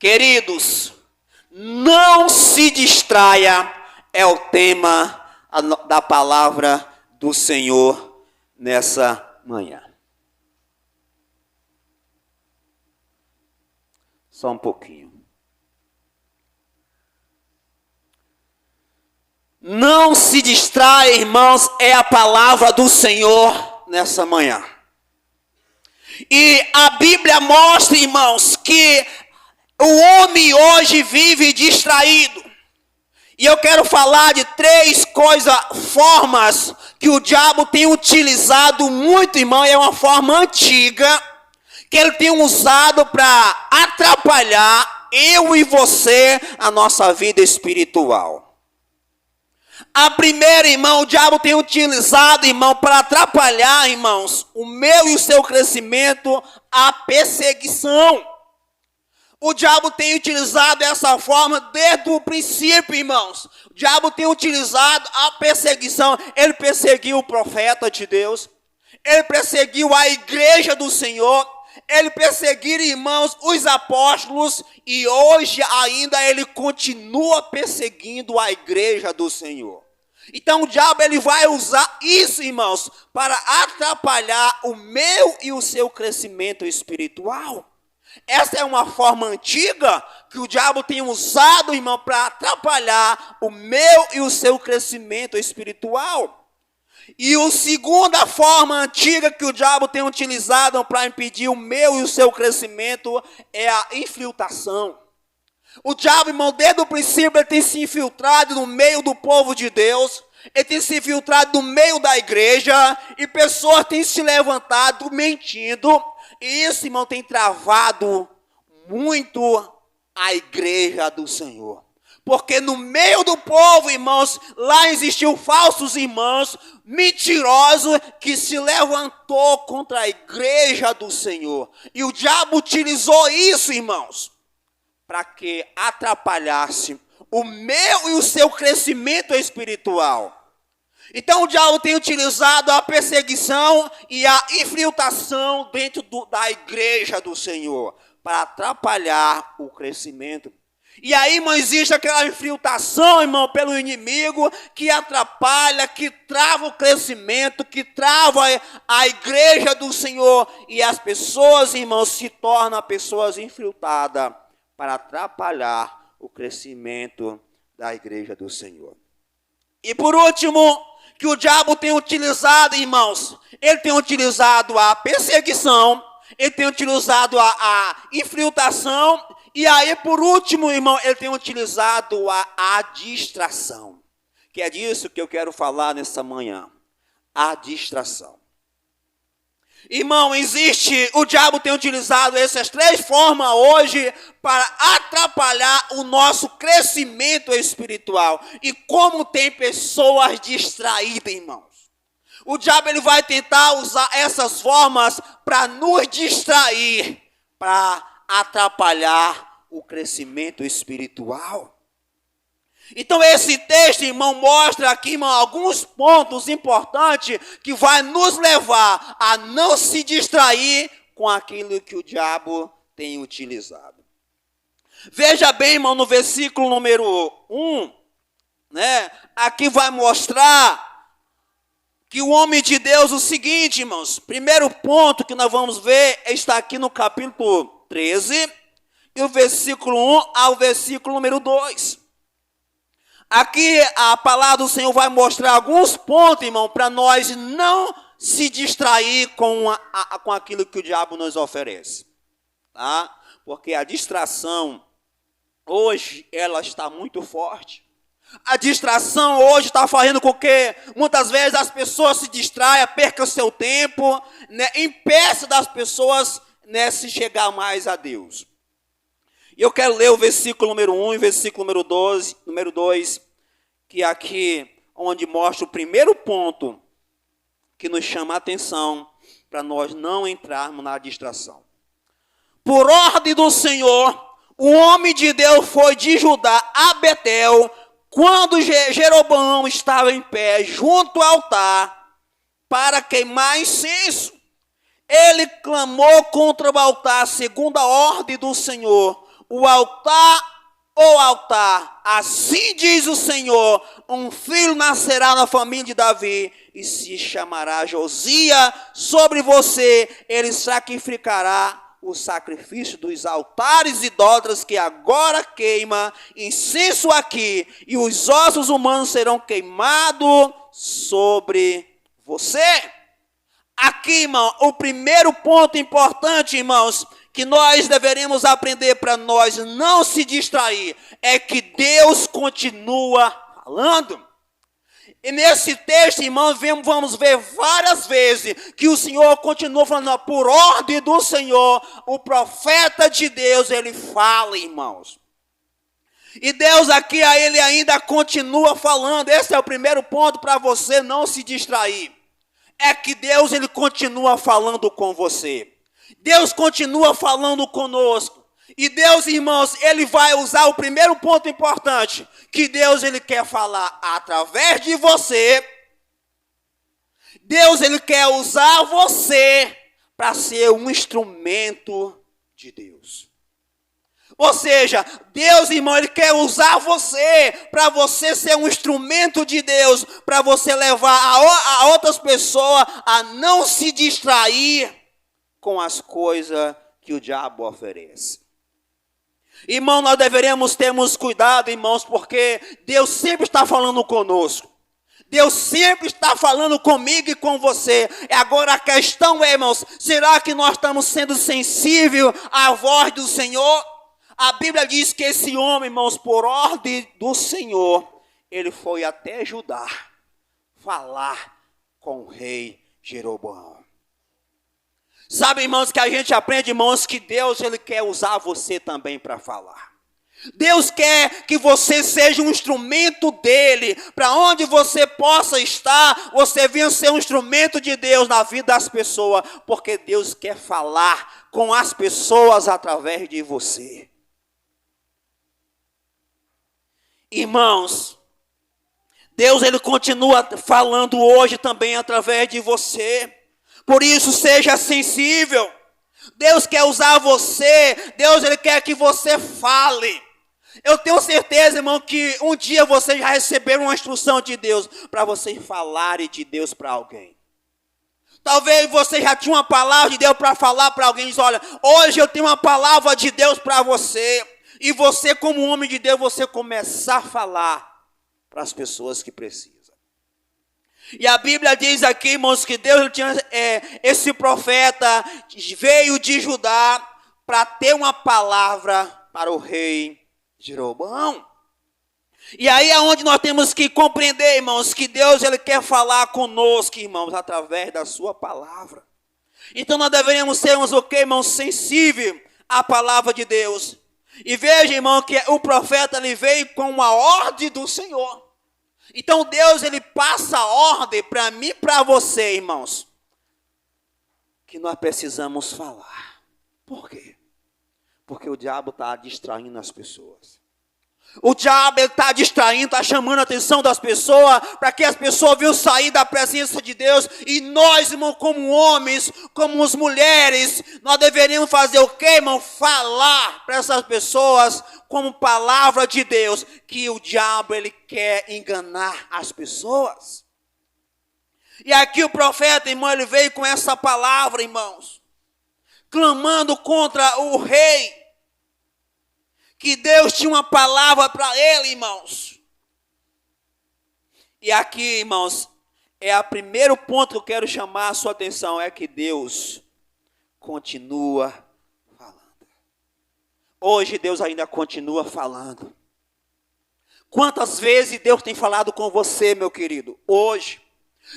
Queridos, não se distraia, é o tema da palavra do Senhor nessa manhã. Só um pouquinho. Não se distraia, irmãos, é a palavra do Senhor nessa manhã. E a Bíblia mostra, irmãos, que o homem hoje vive distraído. E eu quero falar de três formas que o diabo tem utilizado muito, irmão, e é uma forma antiga, que ele tem usado para atrapalhar eu e você, a nossa vida espiritual. A primeira, irmão, o diabo tem utilizado, irmão, para atrapalhar, irmãos, o meu e o seu crescimento, a perseguição. O diabo tem utilizado essa forma desde o princípio, irmãos. O diabo tem utilizado a perseguição. Ele perseguiu o profeta de Deus. Ele perseguiu a igreja do Senhor. Ele perseguiu, irmãos, os apóstolos. E hoje ainda ele continua perseguindo a igreja do Senhor. Então o diabo ele vai usar isso, irmãos, para atrapalhar o meu e o seu crescimento espiritual. Essa é uma forma antiga que o diabo tem usado, irmão, para atrapalhar o meu e o seu crescimento espiritual. E a segunda forma antiga que o diabo tem utilizado para impedir o meu e o seu crescimento é a infiltração. O diabo, irmão, desde o princípio, ele tem se infiltrado no meio do povo de Deus. Ele tem se infiltrado no meio da igreja. E pessoas têm se levantado mentindo. E isso, irmão, tem travado muito a igreja do Senhor. Porque no meio do povo, irmãos, lá existiam falsos irmãos, mentirosos, que se levantou contra a igreja do Senhor. E o diabo utilizou isso, irmãos, para que atrapalhasse o meu e o seu crescimento espiritual. Então o diabo tem utilizado a perseguição e a infiltração dentro da igreja do Senhor para atrapalhar o crescimento. E aí, irmão, existe aquela infiltração, irmão, pelo inimigo que atrapalha, que trava o crescimento, que trava a igreja do Senhor. E as pessoas, irmãos, se tornam pessoas infiltradas para atrapalhar o crescimento da igreja do Senhor. E por último, que o diabo tem utilizado, irmãos, ele tem utilizado a perseguição, ele tem utilizado a infiltração, e aí por último, irmão, ele tem utilizado a distração, que é disso que eu quero falar nessa manhã, a distração. Irmão, o diabo tem utilizado essas três formas hoje para atrapalhar o nosso crescimento espiritual. E como tem pessoas distraídas, irmãos. O diabo ele vai tentar usar essas formas para nos distrair, para atrapalhar o crescimento espiritual. Então esse texto, irmão, mostra aqui, irmão, alguns pontos importantes que vai nos levar a não se distrair com aquilo que o diabo tem utilizado. Veja bem, irmão, no versículo número 1, né? Aqui vai mostrar que o homem de Deus, o seguinte, irmãos, primeiro ponto que nós vamos ver está aqui no capítulo 13, e o versículo 1 ao versículo número 2. Aqui a palavra do Senhor vai mostrar alguns pontos, irmão, para nós não se distrair com aquilo que o diabo nos oferece. Tá? Porque a distração, hoje, ela está muito forte. A distração hoje está fazendo com que, muitas vezes, as pessoas se distraiam, percam seu tempo, né, impeça das pessoas, né, se chegar mais a Deus. E eu quero ler o versículo número 1 e o versículo número 2, que é aqui onde mostra o primeiro ponto que nos chama a atenção para nós não entrarmos na distração. Por ordem do Senhor, o homem de Deus foi de Judá a Betel, quando Jeroboão estava em pé junto ao altar para queimar incenso. Ele clamou contra o altar segundo a ordem do Senhor. o altar, assim diz o Senhor, um filho nascerá na família de Davi, e se chamará Josias. Sobre você ele sacrificará o sacrifício dos altares idólatras que agora queima incenso aqui, e os ossos humanos serão queimados sobre você. Aqui, irmão, o primeiro ponto importante, irmãos, que nós deveríamos aprender para nós não se distrair, é que Deus continua falando. E nesse texto, irmão, vamos ver várias vezes que o Senhor continua falando, por ordem do Senhor, o profeta de Deus, ele fala, irmãos. E Deus aqui, ele ainda continua falando. Esse é o primeiro ponto para você não se distrair. É que Deus, ele continua falando com você. Deus continua falando conosco. E Deus, irmãos, ele vai usar o primeiro ponto importante, que Deus, ele quer falar através de você. Deus, ele quer usar você para ser um instrumento de Deus. Ou seja, Deus, irmão, ele quer usar você para você ser um instrumento de Deus, para você levar a outras pessoas a não se distrair com as coisas que o diabo oferece. Irmão, nós deveríamos termos cuidado, irmãos, porque Deus sempre está falando conosco. Deus sempre está falando comigo e com você. E agora a questão é, irmãos, será que nós estamos sendo sensíveis à voz do Senhor? A Bíblia diz que esse homem, irmãos, por ordem do Senhor, ele foi até Judá falar com o rei Jeroboão. Sabe, irmãos, que a gente aprende, irmãos, que Deus, ele quer usar você também para falar. Deus quer que você seja um instrumento dele, para onde você possa estar, você venha ser um instrumento de Deus na vida das pessoas, porque Deus quer falar com as pessoas através de você. Irmãos, Deus, ele continua falando hoje também através de você. Por isso, seja sensível. Deus quer usar você. Deus, ele quer que você fale. Eu tenho certeza, irmão, que um dia você já recebeu uma instrução de Deus para você falar de Deus para alguém. Talvez você já tinha uma palavra de Deus para falar para alguém. Diz, olha, hoje eu tenho uma palavra de Deus para você. E você, como homem de Deus, você começar a falar para as pessoas que precisam. E a Bíblia diz aqui, irmãos, que Deus tinha esse profeta, veio de Judá para ter uma palavra para o rei Jeroboão. E aí é onde nós temos que compreender, irmãos, que Deus, ele quer falar conosco, irmãos, através da sua palavra. Então nós deveríamos sermos o quê, irmãos? Sensíveis à palavra de Deus. E veja, irmão, que o profeta, ele veio com uma ordem do Senhor. Então Deus, ele passa a ordem para mim e para você, irmãos, que nós precisamos falar. Por quê? Porque o diabo está distraindo as pessoas. O diabo está distraindo, está chamando a atenção das pessoas, para que as pessoas venham sair da presença de Deus. E nós, irmão, como homens, como as mulheres, nós deveríamos fazer o quê, irmão? Falar para essas pessoas como palavra de Deus, que o diabo, ele quer enganar as pessoas. E aqui o profeta, irmão, ele veio com essa palavra, irmãos, clamando contra o rei, que Deus tinha uma palavra para ele, irmãos. E aqui, irmãos, é o primeiro ponto que eu quero chamar a sua atenção, é que Deus continua falando. Hoje Deus ainda continua falando. Quantas vezes Deus tem falado com você, meu querido? Hoje,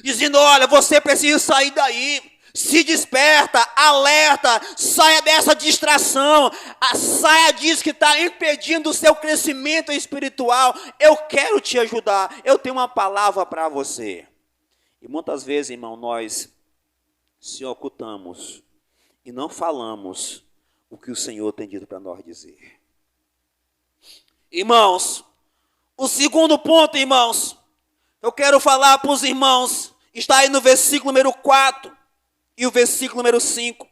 dizendo, olha, você precisa sair daí. Se desperta, alerta, saia dessa distração, saia disso que está impedindo o seu crescimento espiritual. Eu quero te ajudar, eu tenho uma palavra para você. E muitas vezes, irmão, nós se ocultamos e não falamos o que o Senhor tem dito para nós dizer. Irmãos, o segundo ponto, irmãos, eu quero falar para os irmãos, está aí no versículo número 4. E o versículo número 5.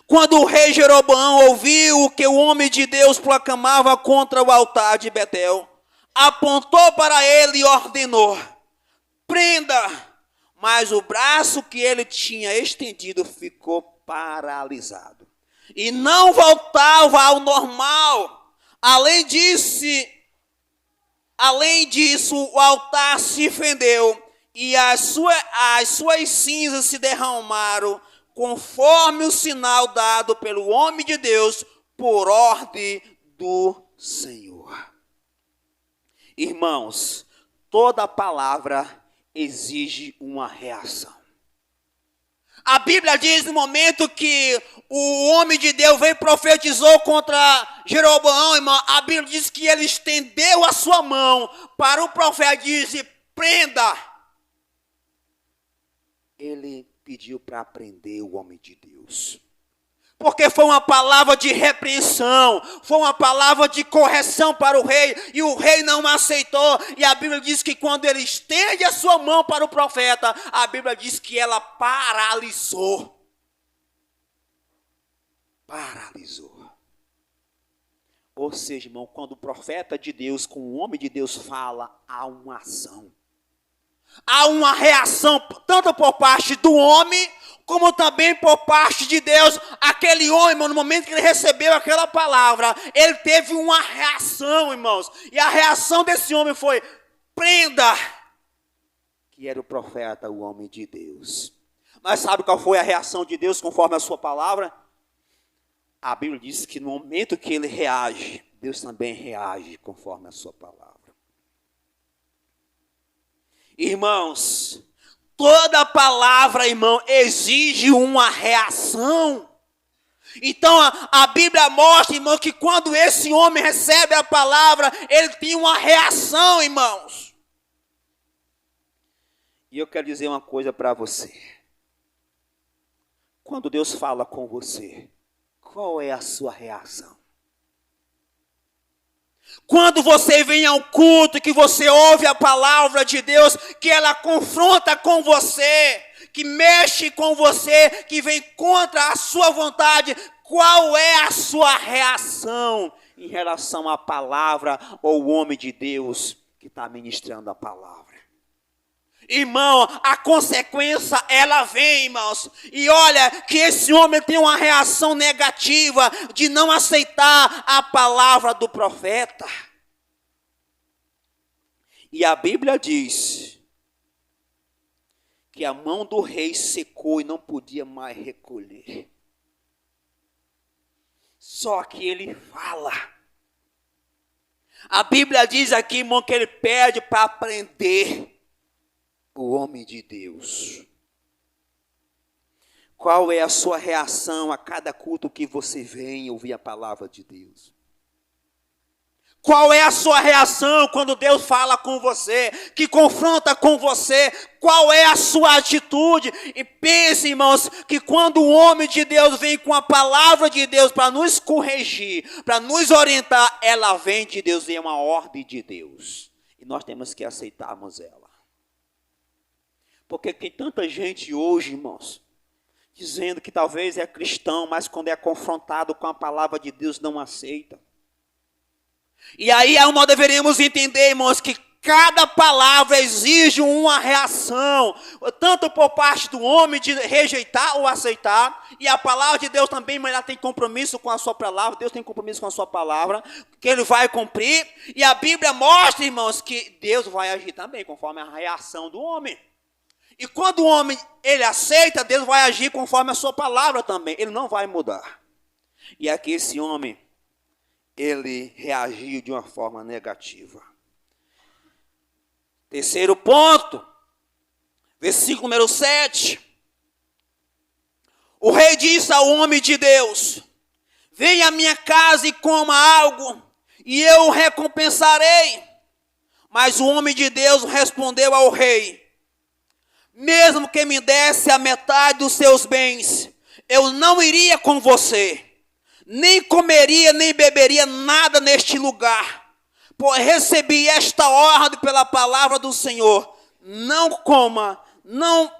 Quando o rei Jeroboão ouviu o que o homem de Deus proclamava contra o altar de Betel, apontou para ele e ordenou: prenda! Mas o braço que ele tinha estendido ficou paralisado e não voltava ao normal. Além disso, o altar se fendeu e as suas cinzas se derramaram, conforme o sinal dado pelo homem de Deus por ordem do Senhor. Irmãos, toda palavra exige uma reação. A Bíblia diz no momento que o homem de Deus veio e profetizou contra Jeroboão, irmão, a Bíblia diz que ele estendeu a sua mão para o profeta e disse: prenda. Ele pediu para prender o homem de Deus. Porque foi uma palavra de repreensão, foi uma palavra de correção para o rei, e o rei não aceitou. E a Bíblia diz que quando ele estende a sua mão para o profeta, a Bíblia diz que ela paralisou. Paralisou. Ou seja, irmão, quando o profeta de Deus com o homem de Deus fala, há uma ação. Há uma reação, tanto por parte do homem, como também por parte de Deus. Aquele homem, irmão, no momento que ele recebeu aquela palavra, ele teve uma reação, irmãos. E a reação desse homem foi: prenda! Que era o profeta, o homem de Deus. Mas sabe qual foi a reação de Deus conforme a sua palavra? A Bíblia diz que no momento que ele reage, Deus também reage conforme a sua palavra. Irmãos, toda palavra, irmão, exige uma reação. Então a Bíblia mostra, irmão, que quando esse homem recebe a palavra, ele tem uma reação, irmãos. E eu quero dizer uma coisa para você. Quando Deus fala com você, qual é a sua reação? Quando você vem ao culto, que você ouve a palavra de Deus, que ela confronta com você, que mexe com você, que vem contra a sua vontade, qual é a sua reação em relação à palavra ou o homem de Deus que está ministrando a palavra? Irmão, a consequência, ela vem, irmãos. E olha que esse homem tem uma reação negativa de não aceitar a palavra do profeta. E a Bíblia diz que a mão do rei secou e não podia mais recolher. Só que ele fala. A Bíblia diz aqui, irmão, que ele pede para prender o homem de Deus. Qual é a sua reação a cada culto que você vem ouvir a palavra de Deus? Qual é a sua reação quando Deus fala com você, que confronta com você? Qual é a sua atitude? E pense, irmãos, que quando o homem de Deus vem com a palavra de Deus para nos corrigir, para nos orientar, ela vem de Deus e é uma ordem de Deus. E nós temos que aceitarmos ela. Porque tem tanta gente hoje, irmãos, dizendo que talvez é cristão, mas quando é confrontado com a palavra de Deus não aceita. E aí nós deveríamos entender, irmãos, que cada palavra exige uma reação, tanto por parte do homem de rejeitar ou aceitar, e a palavra de Deus também, mas ela tem compromisso com a sua palavra, Deus tem compromisso com a sua palavra, que ele vai cumprir, e a Bíblia mostra, irmãos, que Deus vai agir também, conforme a reação do homem. E quando o homem, ele aceita, Deus vai agir conforme a sua palavra também. Ele não vai mudar. E aqui esse homem, ele reagiu de uma forma negativa. Terceiro ponto, versículo número 7. O rei disse ao homem de Deus: venha à minha casa e coma algo, e eu o recompensarei. Mas o homem de Deus respondeu ao rei: mesmo que me desse a metade dos seus bens, eu não iria com você, nem comeria, nem beberia nada neste lugar, pois recebi esta ordem pela palavra do Senhor: não coma, não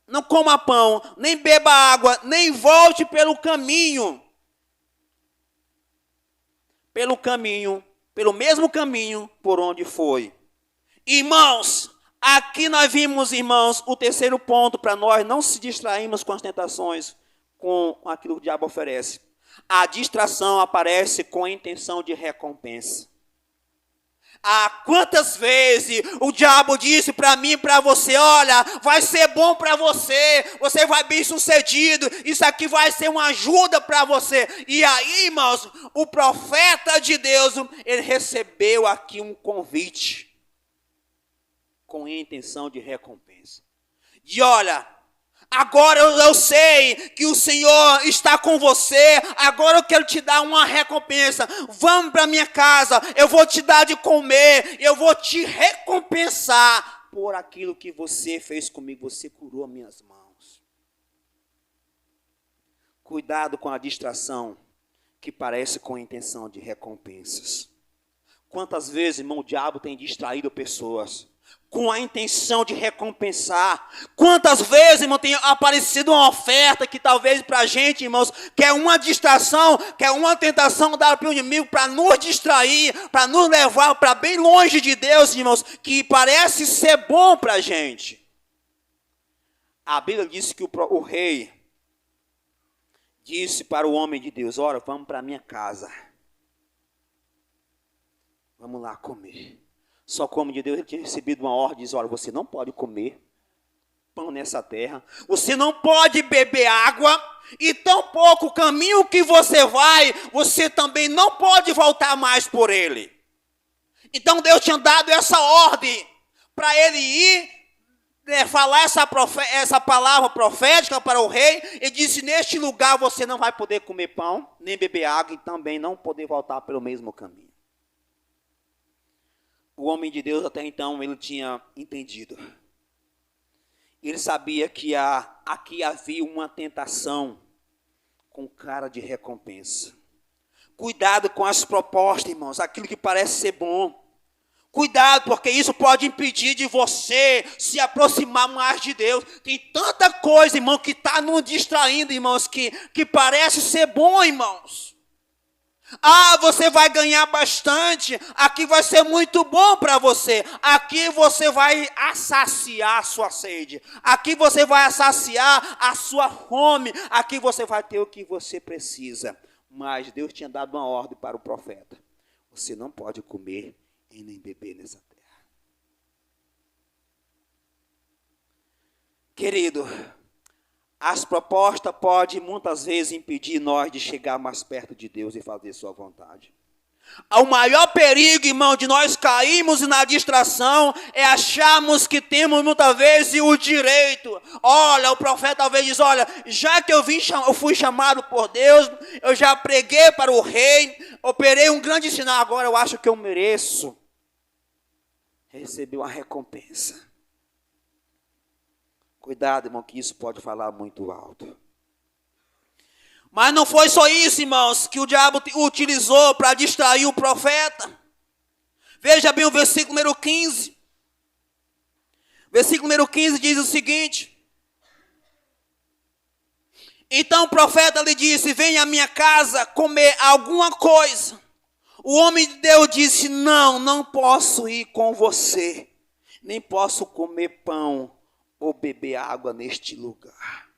não coma pão, nem beba água, nem volte pelo caminho, pelo mesmo caminho por onde foi. Irmãos, aqui nós vimos, irmãos, o terceiro ponto para nós não se distrairmos com as tentações, com aquilo que o diabo oferece. A distração aparece com a intenção de recompensa. Quantas vezes o diabo disse para mim e para você, olha, vai ser bom para você, você vai bem sucedido, isso aqui vai ser uma ajuda para você. E aí, irmãos, o profeta de Deus, ele recebeu aqui um convite com a intenção de recompensa. E olha, agora eu sei que o Senhor está com você, agora eu quero te dar uma recompensa. Vamos para minha casa, eu vou te dar de comer, eu vou te recompensar por aquilo que você fez comigo, você curou minhas mãos. Cuidado com a distração que parece com a intenção de recompensas. Quantas vezes, irmão, o diabo tem distraído pessoas com a intenção de recompensar? Quantas vezes, irmão, tem aparecido uma oferta que talvez para a gente, irmãos, que é uma distração, que é uma tentação dada pelo inimigo para nos distrair, para nos levar para bem longe de Deus, irmãos, que parece ser bom para a gente. A Bíblia diz que o rei disse para o homem de Deus, olha, vamos para a minha casa. Vamos lá comer. Só como de Deus ele tinha recebido uma ordem, diz, olha, você não pode comer pão nessa terra, você não pode beber água, e tampouco o caminho que você vai, você também não pode voltar mais por ele. Então Deus tinha dado essa ordem para ele ir, falar essa palavra profética para o rei, e disse, neste lugar você não vai poder comer pão, nem beber água, e também não poder voltar pelo mesmo caminho. O homem de Deus até então, ele tinha entendido. Ele sabia que aqui havia uma tentação com cara de recompensa. Cuidado com as propostas, irmãos, aquilo que parece ser bom. Cuidado, porque isso pode impedir de você se aproximar mais de Deus. Tem tanta coisa, irmão, que está nos distraindo, irmãos, que parece ser bom, irmãos. Você vai ganhar bastante, aqui vai ser muito bom para você, aqui você vai saciar a sua sede, aqui você vai saciar a sua fome, aqui você vai ter o que você precisa. Mas Deus tinha dado uma ordem para o profeta, você não pode comer e nem beber nessa terra. Querido, as propostas podem muitas vezes impedir nós de chegar mais perto de Deus e fazer sua vontade. O maior perigo, irmão, de nós cairmos na distração é acharmos que temos muitas vezes o direito. Olha, o profeta talvez diz, olha, já que eu fui chamado por Deus, eu já preguei para o rei, operei um grande sinal, agora eu acho que eu mereço receber uma recompensa. Cuidado, irmão, que isso pode falar muito alto. Mas não foi só isso, irmãos, que o diabo utilizou para distrair o profeta. Veja bem o versículo número 15. Versículo número 15 diz o seguinte. Então o profeta lhe disse, venha à minha casa comer alguma coisa. O homem de Deus disse, não posso ir com você, nem posso comer pão ou beber água neste lugar.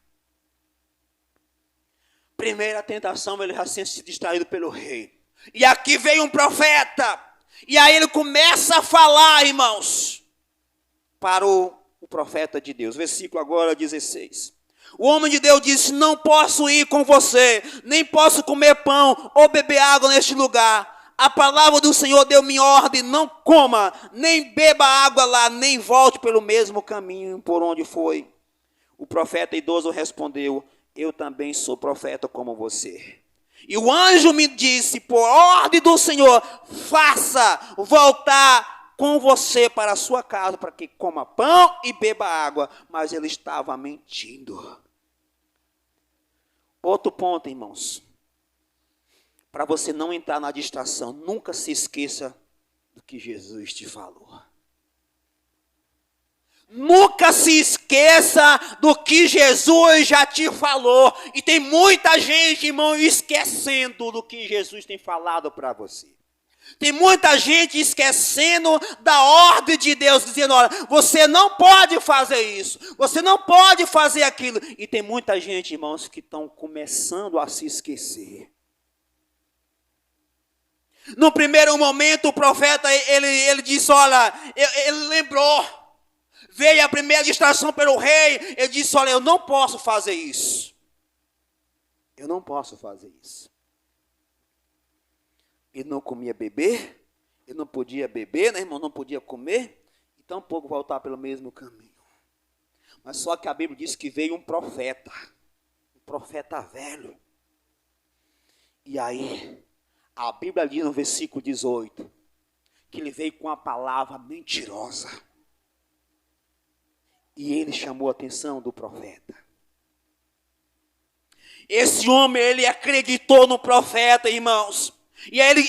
Primeira tentação, ele já tinha sido distraído pelo rei. E aqui veio um profeta. E aí ele começa a falar, irmãos, para o profeta de Deus. Versículo agora 16. O homem de Deus disse, não posso ir com você, nem posso comer pão ou beber água neste lugar. A palavra do Senhor deu-me ordem, não coma, nem beba água lá, nem volte pelo mesmo caminho por onde foi. O profeta idoso respondeu, eu também sou profeta como você. E o anjo me disse, por ordem do Senhor, faça voltar com você para a sua casa, para que coma pão e beba água. Mas ele estava mentindo. Outro ponto, irmãos. Para você não entrar na distração, nunca se esqueça do que Jesus te falou. Nunca se esqueça do que Jesus já te falou. E tem muita gente, irmão, esquecendo do que Jesus tem falado para você. Tem muita gente esquecendo da ordem de Deus, dizendo, olha, você não pode fazer isso, você não pode fazer aquilo. E tem muita gente, irmãos, que estão começando a se esquecer. No primeiro momento, o profeta, ele disse, olha, ele lembrou. Veio a primeira distração pelo rei, ele disse, olha, eu não posso fazer isso. Eu não posso fazer isso. Ele não comia beber, ele não podia beber, né, irmão? Não podia comer, e tampouco voltar pelo mesmo caminho. Mas só que a Bíblia diz que veio um profeta velho. E aí, a Bíblia diz no versículo 18, que ele veio com a palavra mentirosa. E ele chamou a atenção do profeta. Esse homem, ele acreditou no profeta, irmãos. E ele,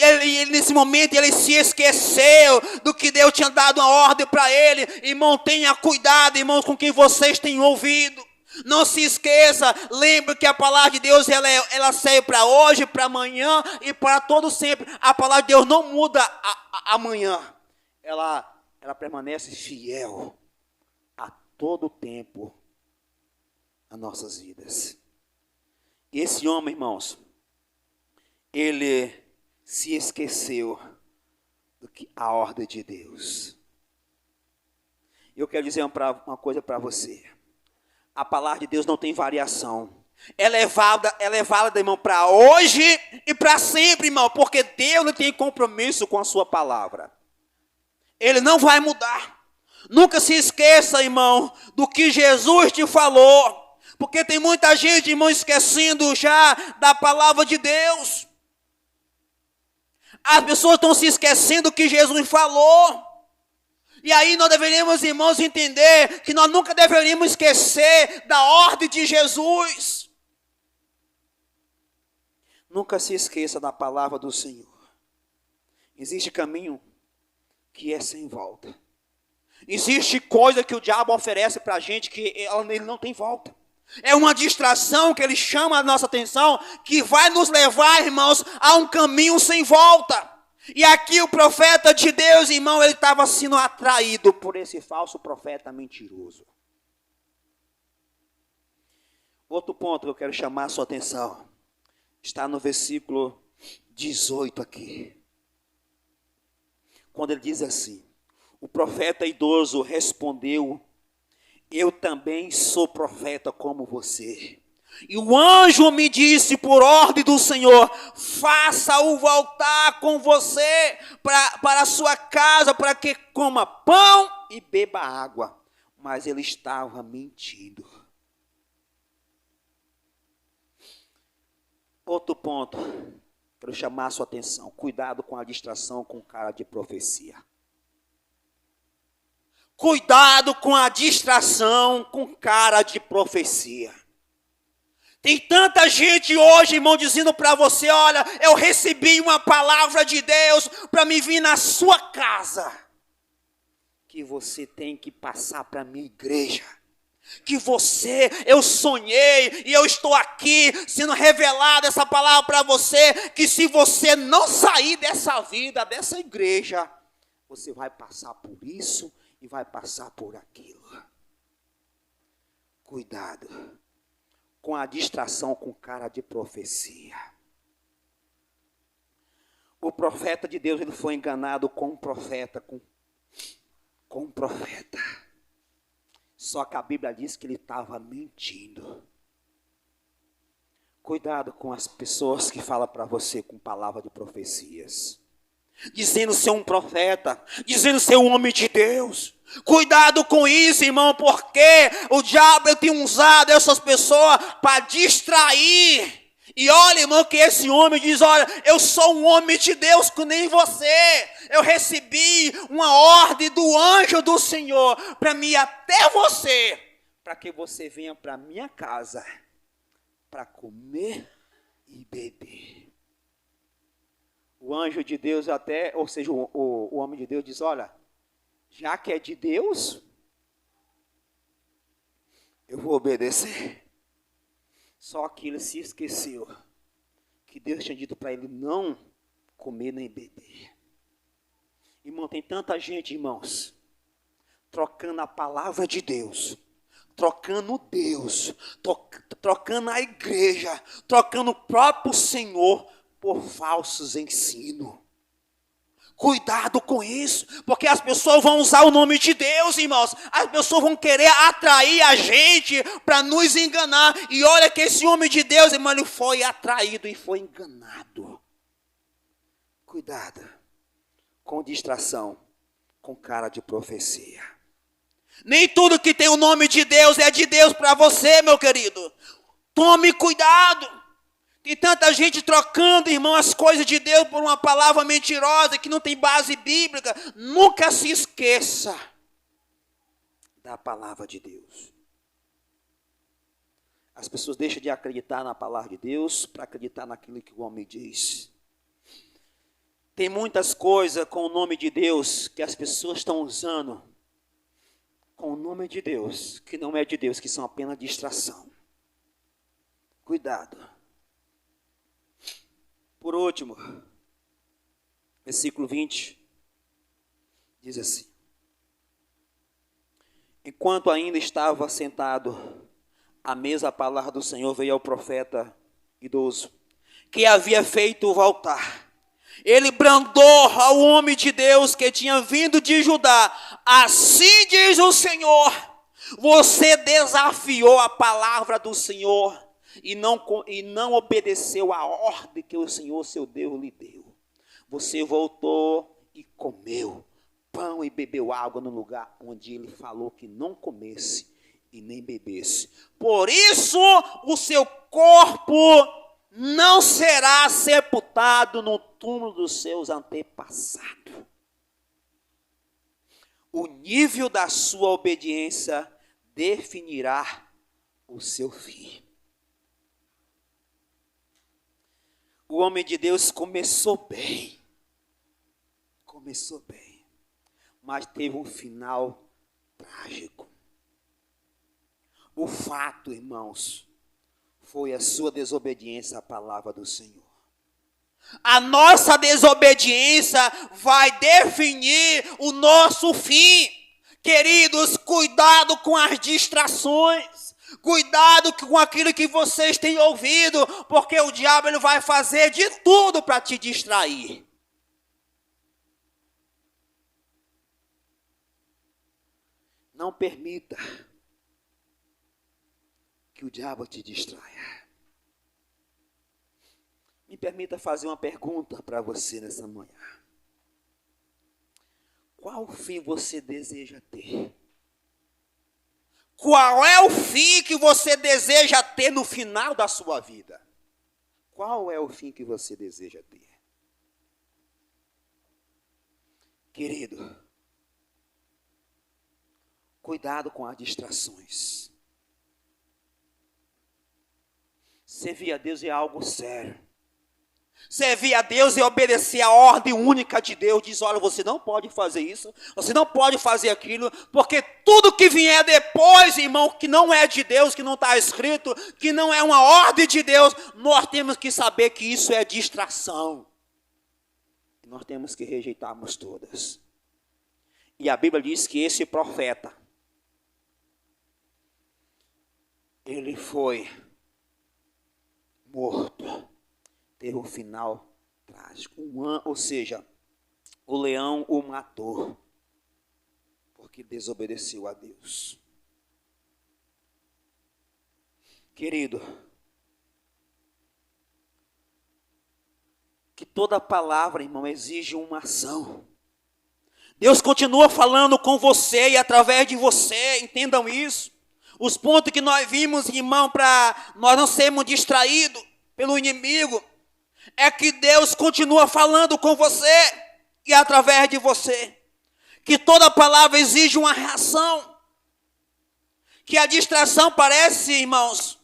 nesse momento, ele se esqueceu do que Deus tinha dado uma ordem para ele. Irmão, tenha cuidado, irmãos, com quem vocês têm ouvido. Não se esqueça, lembre que a palavra de Deus, ela serve para hoje, para amanhã e para todo sempre. A palavra de Deus não muda amanhã. Ela permanece fiel a todo tempo nas nossas vidas. Esse homem, irmãos, ele se esqueceu do que a ordem de Deus. Eu quero dizer uma coisa para você. A palavra de Deus não tem variação. Ela é válida, irmão, para hoje e para sempre, irmão, porque Deus não tem compromisso com a sua palavra. Ele não vai mudar. Nunca se esqueça, irmão, do que Jesus te falou. Porque tem muita gente, irmão, esquecendo já da palavra de Deus. As pessoas estão se esquecendo do que Jesus falou. E aí nós deveríamos, irmãos, entender que nós nunca deveríamos esquecer da ordem de Jesus. Nunca se esqueça da palavra do Senhor. Existe caminho que é sem volta. Existe coisa que o diabo oferece para a gente que ele não tem volta. É uma distração que ele chama a nossa atenção, que vai nos levar, irmãos, a um caminho sem volta. E aqui o profeta de Deus, irmão, ele estava sendo atraído por esse falso profeta mentiroso. Outro ponto que eu quero chamar a sua atenção, está no versículo 18 aqui. Quando ele diz assim, o profeta idoso respondeu, eu também sou profeta como você. E o anjo me disse por ordem do Senhor, faça-o voltar com você para a sua casa, para que coma pão e beba água. Mas ele estava mentindo. Outro ponto, quero chamar a sua atenção, cuidado com a distração com cara de profecia. Cuidado com a distração com cara de profecia. Tem tanta gente hoje, irmão, dizendo para você, olha, eu recebi uma palavra de Deus para me vir na sua casa. Que você tem que passar para a minha igreja. Que eu sonhei e eu estou aqui sendo revelada essa palavra para você, que se você não sair dessa vida, dessa igreja, você vai passar por isso e vai passar por aquilo. Cuidado com a distração com cara de profecia. O profeta de Deus, ele foi enganado com um profeta, com um profeta. Só que a Bíblia diz que ele estava mentindo. Cuidado com as pessoas que falam para você com palavra de profecias. Dizendo ser um profeta, dizendo ser um homem de Deus. Cuidado com isso, irmão, porque o diabo tem usado essas pessoas para distrair. E olha, irmão, que esse homem diz, olha, eu sou um homem de Deus que nem você. Eu recebi uma ordem do anjo do Senhor para me ir até você, para que você venha para minha casa para comer e beber. O anjo de Deus ou seja, o homem de Deus diz, olha, já que é de Deus, eu vou obedecer. Só que ele se esqueceu que Deus tinha dito para ele não comer nem beber. Irmão, tem tanta gente, irmãos, trocando a palavra de Deus, trocando Deus, trocando a igreja, trocando o próprio Senhor por falsos ensinos. Cuidado com isso, porque as pessoas vão usar o nome de Deus, irmãos. As pessoas vão querer atrair a gente para nos enganar. E olha que esse homem de Deus, irmão, ele foi atraído e foi enganado. Cuidado com distração, com cara de profecia. Nem tudo que tem o nome de Deus é de Deus para você, meu querido. Tome cuidado. Tem tanta gente trocando, irmão, as coisas de Deus por uma palavra mentirosa que não tem base bíblica. Nunca se esqueça da palavra de Deus. As pessoas deixam de acreditar na palavra de Deus para acreditar naquilo que o homem diz. Tem muitas coisas com o nome de Deus que as pessoas estão usando com o nome de Deus, que não é de Deus, que são apenas distração. Cuidado. Por último, versículo 20, diz assim: enquanto ainda estava sentado à mesa, a palavra do Senhor veio ao profeta idoso, que havia feito voltar. Ele brandou ao homem de Deus que tinha vindo de Judá: assim diz o Senhor, você desafiou a palavra do Senhor e não obedeceu a ordem que o Senhor, seu Deus, lhe deu. Você voltou e comeu pão e bebeu água no lugar onde ele falou que não comesse e nem bebesse. Por isso, o seu corpo não será sepultado no túmulo dos seus antepassados. O nível da sua obediência definirá o seu fim. O homem de Deus começou bem, mas teve um final trágico. O fato, irmãos, foi a sua desobediência à palavra do Senhor. A nossa desobediência vai definir o nosso fim. Queridos, cuidado com as distrações. Cuidado com aquilo que vocês têm ouvido, porque o diabo ele vai fazer de tudo para te distrair. Não permita que o diabo te distraia. Me permita fazer uma pergunta para você nessa manhã. Qual fim você deseja ter? Qual é o fim que você deseja ter no final da sua vida? Qual é o fim que você deseja ter? Querido, cuidado com as distrações. Servir a Deus é algo sério. Servir a Deus e obedecer a ordem única de Deus. Diz, olha, você não pode fazer isso, você não pode fazer aquilo, porque tudo que vier depois, irmão, que não é de Deus, que não está escrito, que não é uma ordem de Deus, nós temos que saber que isso é distração. E nós temos que rejeitarmos todas. E a Bíblia diz que esse profeta, ele foi morto. Teve um final trágico. Ou seja, o leão o matou, porque desobedeceu a Deus. Querido, que toda palavra, irmão, exige uma ação. Deus continua falando com você e através de você, entendam isso. Os pontos que nós vimos, irmão, para nós não sermos distraídos pelo inimigo, é que Deus continua falando com você e através de você. Que toda palavra exige uma reação. Que a distração parece, irmãos,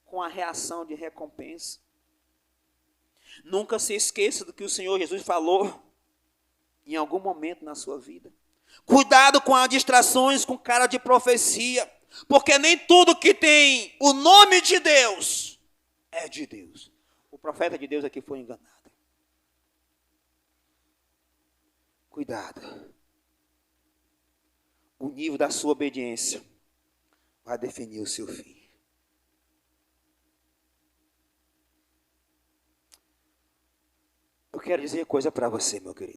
com a reação de recompensa. Nunca se esqueça do que o Senhor Jesus falou em algum momento na sua vida. Cuidado com as distrações com cara de profecia. Porque nem tudo que tem o nome de Deus é de Deus. O profeta de Deus aqui foi enganado. Cuidado. O nível da sua obediência vai definir o seu fim. Eu quero dizer coisa para você, meu querido.